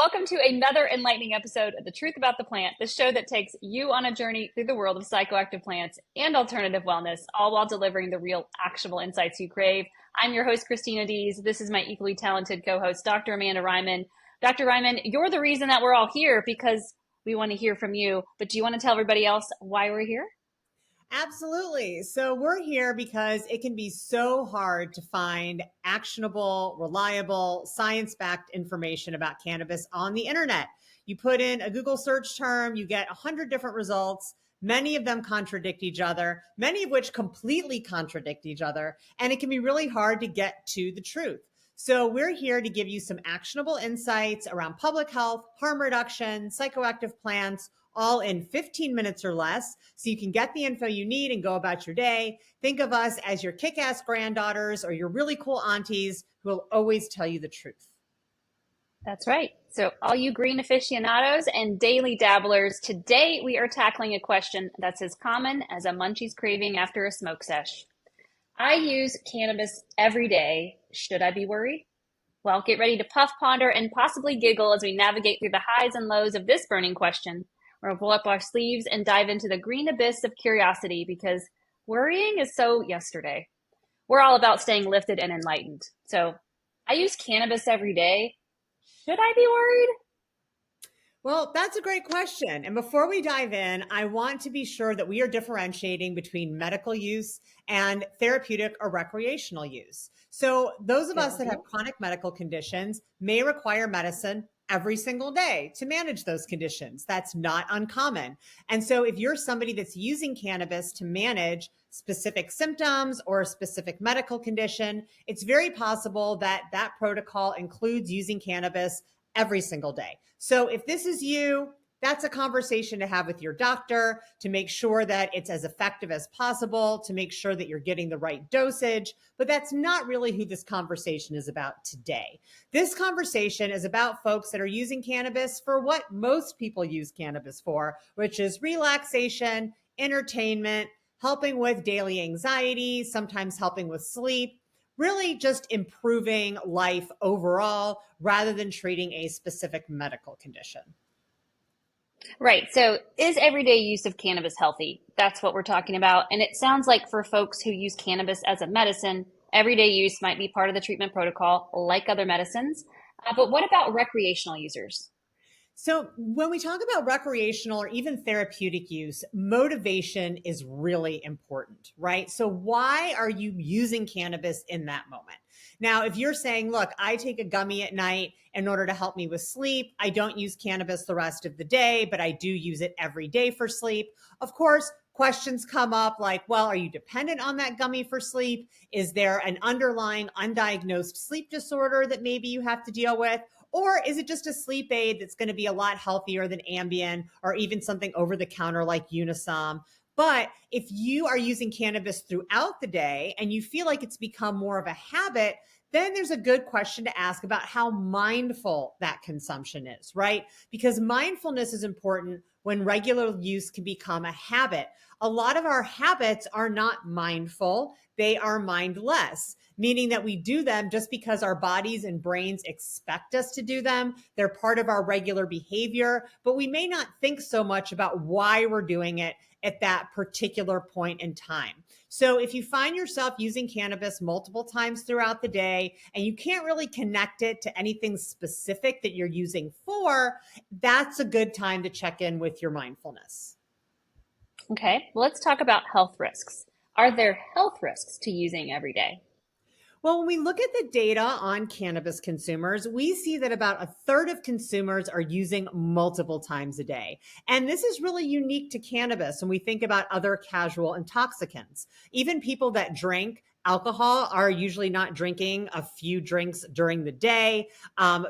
Welcome to another enlightening episode of The Truth About the Plant, the show that takes you on a journey through the world of psychoactive plants and alternative wellness, all while delivering the real, actionable insights you crave. I'm your host, Christina Dees. This is my equally talented co-host, Dr. Amanda Ryman. Dr. Ryman, you're the reason that we're all here because we want to hear from you. But do you want to tell everybody else why we're here? Absolutely. So we're here because it can be so hard to find actionable, reliable, science-backed information about cannabis on the internet. You put in a Google search term, you get 100 different results. Many of them contradict each other, many of which completely contradict each other, and it can be really hard to get to the truth. So we're here to give you some actionable insights around public health, harm reduction, psychoactive plants, all in 15 minutes or less. So you can get the info you need and go about your day. Think of us as your kick-ass granddaughters or your really cool aunties who will always tell you the truth. That's right. So all you green aficionados and daily dabblers, today we are tackling a question that's as common as a munchie's craving after a smoke sesh. I use cannabis every day. Should I be worried? Well, get ready to puff, ponder, and possibly giggle as we navigate through the highs and lows of this burning question. We'll roll up our sleeves and dive into the green abyss of curiosity because worrying is so yesterday. We're all about staying lifted and enlightened. So I use cannabis every day. Should I be worried? Well, that's a great question. And before we dive in, I want to be sure that we are differentiating between medical use and therapeutic or recreational use. So those of us that have chronic medical conditions may require medicine every single day to manage those conditions. That's not uncommon. And so if you're somebody that's using cannabis to manage specific symptoms or a specific medical condition, it's very possible that that protocol includes using cannabis every single day. So if this is you, that's a conversation to have with your doctor to make sure that it's as effective as possible, to make sure that you're getting the right dosage. But that's not really who this conversation is about today. This conversation is about folks that are using cannabis for what most people use cannabis for, which is relaxation, entertainment, helping with daily anxiety, sometimes helping with sleep, really just improving life overall rather than treating a specific medical condition. Right. So is everyday use of cannabis healthy? That's what we're talking about. And it sounds like for folks who use cannabis as a medicine, everyday use might be part of the treatment protocol like other medicines. But what about recreational users? So when we talk about recreational or even therapeutic use, motivation is really important, right? So why are you using cannabis in that moment? Now, if you're saying, look, I take a gummy at night in order to help me with sleep, I don't use cannabis the rest of the day, but I do use it every day for sleep. Of course, questions come up like, well, are you dependent on that gummy for sleep? Is there an underlying undiagnosed sleep disorder that maybe you have to deal with? Or is it just a sleep aid that's going to be a lot healthier than Ambien or even something over the counter like Unisom? But if you are using cannabis throughout the day and you feel like it's become more of a habit, then there's a good question to ask about how mindful that consumption is, right? Because mindfulness is important when regular use can become a habit. A lot of our habits are not mindful, they are mindless, meaning that we do them just because our bodies and brains expect us to do them. They're part of our regular behavior, but we may not think so much about why we're doing it at that particular point in time. So if you find yourself using cannabis multiple times throughout the day and you can't really connect it to anything specific that you're using for, that's a good time to check in with your mindfulness. Okay, well, let's talk about health risks. Are there health risks to using every day? Well, when we look at the data on cannabis consumers, we see that about a third of consumers are using multiple times a day. And this is really unique to cannabis when we think about other casual intoxicants. Even people that drink alcohol are usually not drinking a few drinks during the day.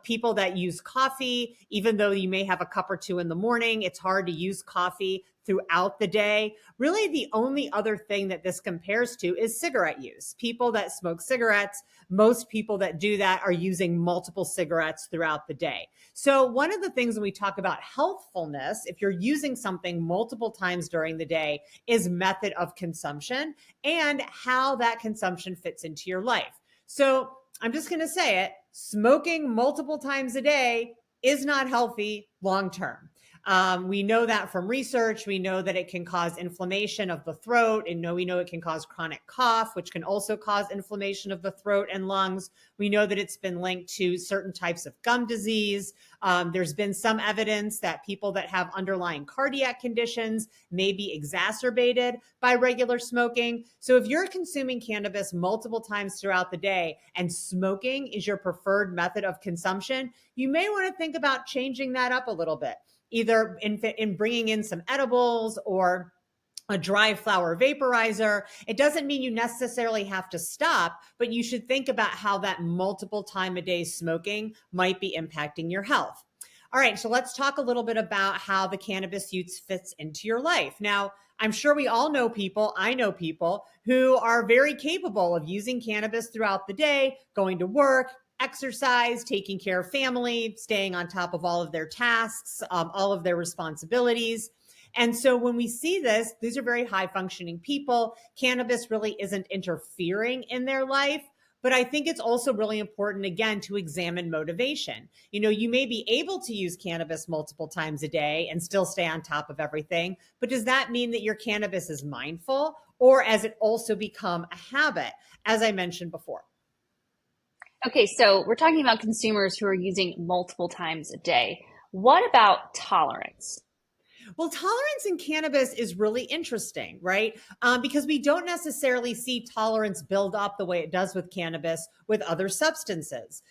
People that use coffee, even though you may have a cup or two in the morning, it's hard to use coffee throughout the day. Really, the only other thing that this compares to is cigarette use. People that smoke cigarettes, most people that do that are using multiple cigarettes throughout the day. So one of the things when we talk about healthfulness, if you're using something multiple times during the day, is method of consumption and how that consumption fits into your life. So I'm just going to say it, smoking multiple times a day is not healthy long term. We know that from research. We know that it can cause inflammation of the throat, and we know it can cause chronic cough, which can also cause inflammation of the throat and lungs. We know that it's been linked to certain types of gum disease. There's been some evidence that people that have underlying cardiac conditions may be exacerbated by regular smoking. So if you're consuming cannabis multiple times throughout the day and smoking is your preferred method of consumption, you may want to think about changing that up a little bit, either in bringing in some edibles or a dry flower vaporizer. It doesn't mean you necessarily have to stop, but you should think about how that multiple time a day smoking might be impacting your health. All right, so let's talk a little bit about how the cannabis use fits into your life. Now, I'm sure we all know people, I know people who are very capable of using cannabis throughout the day, going to work, exercise, taking care of family, staying on top of all of their tasks, all of their responsibilities. And so when we see this, these are very high functioning people. Cannabis really isn't interfering in their life. But I think it's also really important, again, to examine motivation. You may be able to use cannabis multiple times a day and still stay on top of everything. But does that mean that your cannabis is mindful, or has it also become a habit, as I mentioned before? Okay, so we're talking about consumers who are using multiple times a day. What about tolerance? Well, tolerance in cannabis is really interesting, right? Because we don't necessarily see tolerance build up the way it does with cannabis with other substances.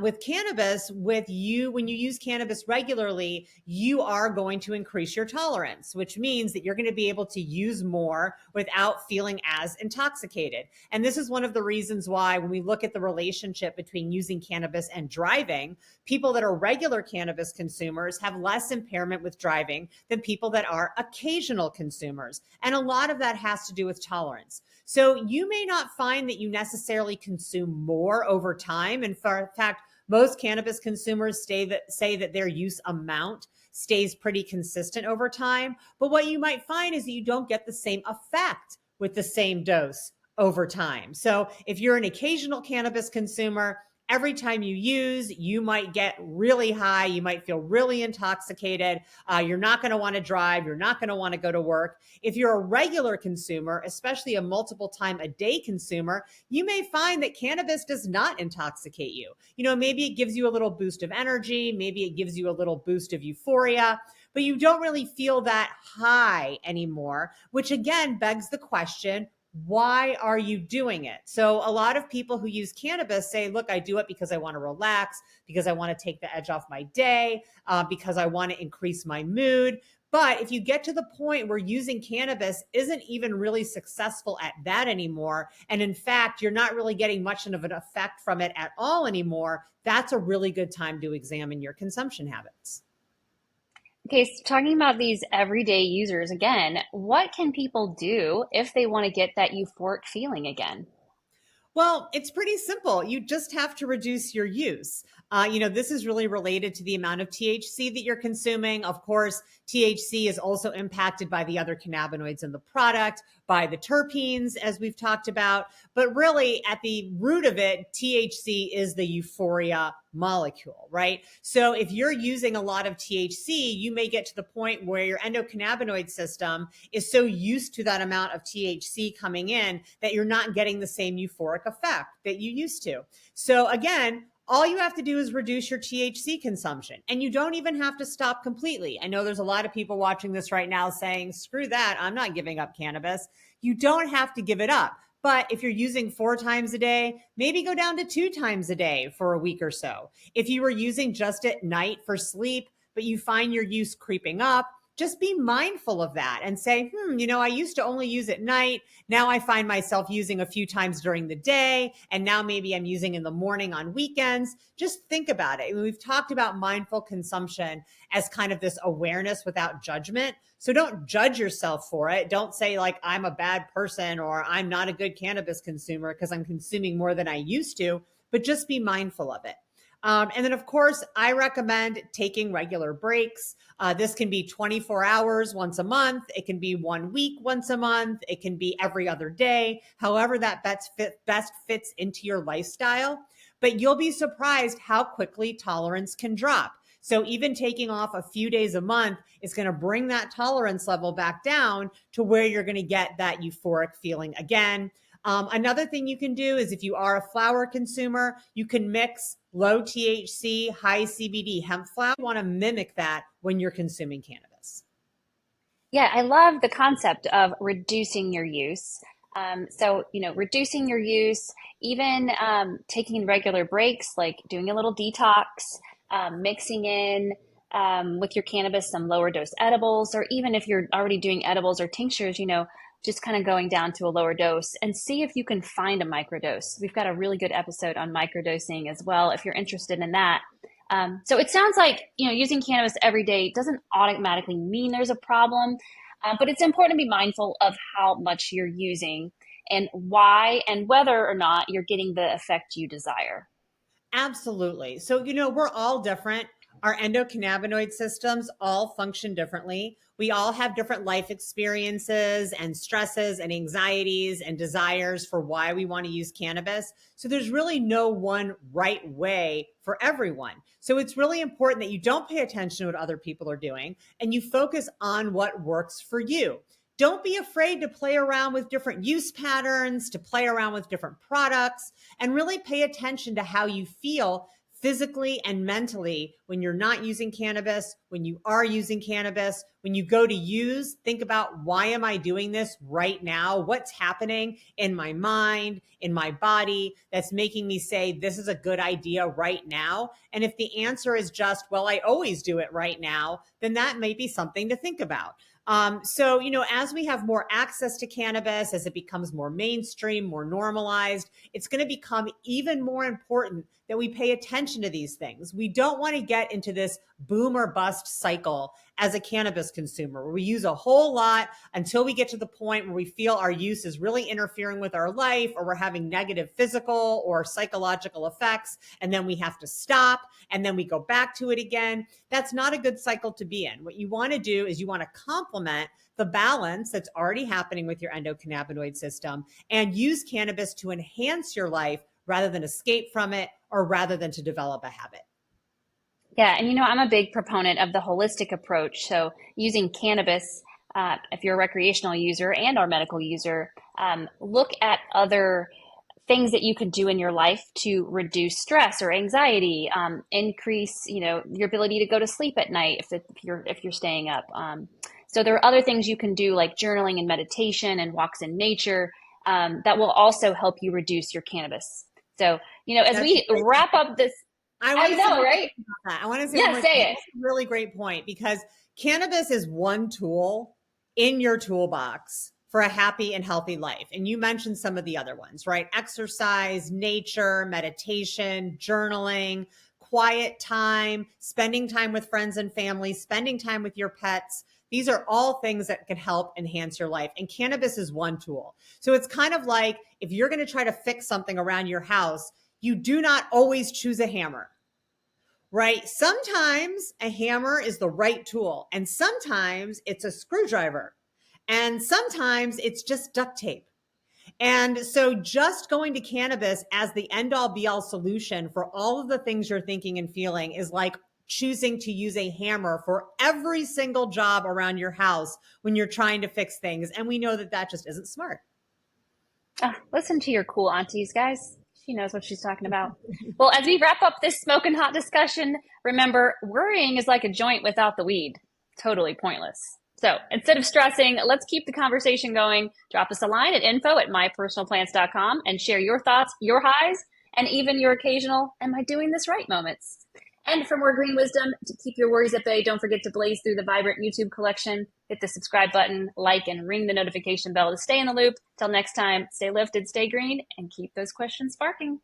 With cannabis, when you use cannabis regularly, you are going to increase your tolerance, which means that you're going to be able to use more without feeling as intoxicated. And this is one of the reasons why, when we look at the relationship between using cannabis and driving, people that are regular cannabis consumers have less impairment with driving than people that are occasional consumers. And a lot of that has to do with tolerance. So you may not find that you necessarily consume more over time. In fact, most cannabis consumers say that their use amount stays pretty consistent over time. But what you might find is that you don't get the same effect with the same dose over time. So if you're an occasional cannabis consumer, every time you use, you might get really high. You might feel really intoxicated. You're not going to want to drive. You're not going to want to go to work. If you're a regular consumer, especially a multiple time a day consumer, you may find that cannabis does not intoxicate you. Maybe it gives you a little boost of energy. Maybe it gives you a little boost of euphoria, but you don't really feel that high anymore, which again begs the question, why are you doing it? So a lot of people who use cannabis say, look, I do it because I want to relax, because I want to take the edge off my day, because I want to increase my mood. But if you get to the point where using cannabis isn't even really successful at that anymore, and in fact, you're not really getting much of an effect from it at all anymore, that's a really good time to examine your consumption habits. Okay, so talking about these everyday users again, what can people do if they want to get that euphoric feeling again? Well, it's pretty simple. You just have to reduce your use. This is really related to the amount of THC that you're consuming. Of course, THC is also impacted by the other cannabinoids in the product, by the terpenes, as we've talked about. But really, at the root of it, THC is the euphoria molecule, right? So if you're using a lot of THC, you may get to the point where your endocannabinoid system is so used to that amount of THC coming in that you're not getting the same euphoric effect that you used to. So again, all you have to do is reduce your THC consumption, and you don't even have to stop completely. I know there's a lot of people watching this right now saying, screw that, I'm not giving up cannabis. You don't have to give it up. But if you're using 4 times a day, maybe go down to 2 times a day for a week or so. If you were using just at night for sleep, but you find your use creeping up, just be mindful of that and say, I used to only use at night. Now I find myself using a few times during the day. And now maybe I'm using in the morning on weekends. Just think about it. We've talked about mindful consumption as kind of this awareness without judgment. So don't judge yourself for it. Don't say like, I'm a bad person or I'm not a good cannabis consumer because I'm consuming more than I used to, but just be mindful of it. And then, of course, I recommend taking regular breaks. This can be 24 hours once a month. It can be 1 week once a month. It can be every other day, however that best fits into your lifestyle. But you'll be surprised how quickly tolerance can drop. So even taking off a few days a month is going to bring that tolerance level back down to where you're going to get that euphoric feeling again. Another thing you can do is if you are a flower consumer, you can mix low THC, high CBD hemp flower. You want to mimic that when you're consuming cannabis. Yeah, I love the concept of reducing your use. Reducing your use, even taking regular breaks, like doing a little detox, mixing in with your cannabis some lower dose edibles, or even if you're already doing edibles or tinctures, just kind of going down to a lower dose and see if you can find a microdose. We've got a really good episode on microdosing as well, if you're interested in that. So it sounds like, using cannabis every day doesn't automatically mean there's a problem, but it's important to be mindful of how much you're using and why and whether or not you're getting the effect you desire. Absolutely. So, we're all different. Our endocannabinoid systems all function differently. We all have different life experiences and stresses and anxieties and desires for why we want to use cannabis. So, there's really no one right way for everyone. So, it's really important that you don't pay attention to what other people are doing and you focus on what works for you. Don't be afraid to play around with different use patterns, to play around with different products, and really pay attention to how you feel physically and mentally when you're not using cannabis, when you are using cannabis, when you go to use, think about, why am I doing this right now? What's happening in my mind, in my body that's making me say this is a good idea right now? And if the answer is just, well, I always do it right now, then that may be something to think about. As we have more access to cannabis, as it becomes more mainstream, more normalized, it's going to become even more important that we pay attention to these things. We don't want to get into this boom or bust cycle as a cannabis consumer, where we use a whole lot until we get to the point where we feel our use is really interfering with our life, or we're having negative physical or psychological effects, and then we have to stop, and then we go back to it again. That's not a good cycle to be in. What you want to do is you want to complement the balance that's already happening with your endocannabinoid system and use cannabis to enhance your life rather than escape from it, or rather than to develop a habit. Yeah, and I'm a big proponent of the holistic approach. So using cannabis, if you're a recreational user and our medical user, look at other things that you could do in your life to reduce stress or anxiety, increase, your ability to go to sleep at night if you're staying up. So there are other things you can do, like journaling and meditation and walks in nature, that will also help you reduce your cannabis. So, as That's we great. wrap up this, I I want to say know, right? that. I want to say one Yeah, more thing. say it. That's a really great point, because cannabis is one tool in your toolbox for a happy and healthy life. And you mentioned some of the other ones, right? Exercise, nature, meditation, journaling, quiet time, spending time with friends and family, spending time with your pets. These are all things that can help enhance your life. And cannabis is one tool. So it's kind of like, if you're going to try to fix something around your house, you do not always choose a hammer, right? Sometimes a hammer is the right tool, and sometimes it's a screwdriver, and sometimes it's just duct tape. And so just going to cannabis as the end all be all solution for all of the things you're thinking and feeling is like choosing to use a hammer for every single job around your house when you're trying to fix things. And we know that that just isn't smart. Listen to your cool aunties, guys. She knows what she's talking about. Well, as we wrap up this smoking hot discussion, remember, worrying is like a joint without the weed. Totally pointless. So instead of stressing, let's keep the conversation going. Drop us a line at info@mypersonalplants.com and share your thoughts, your highs, and even your occasional, am I doing this right moments. And for more green wisdom to keep your worries at bay, don't forget to blaze through the vibrant YouTube collection. Hit the subscribe button, like, and ring the notification bell to stay in the loop. Till next time, stay lifted, stay green, and keep those questions sparking.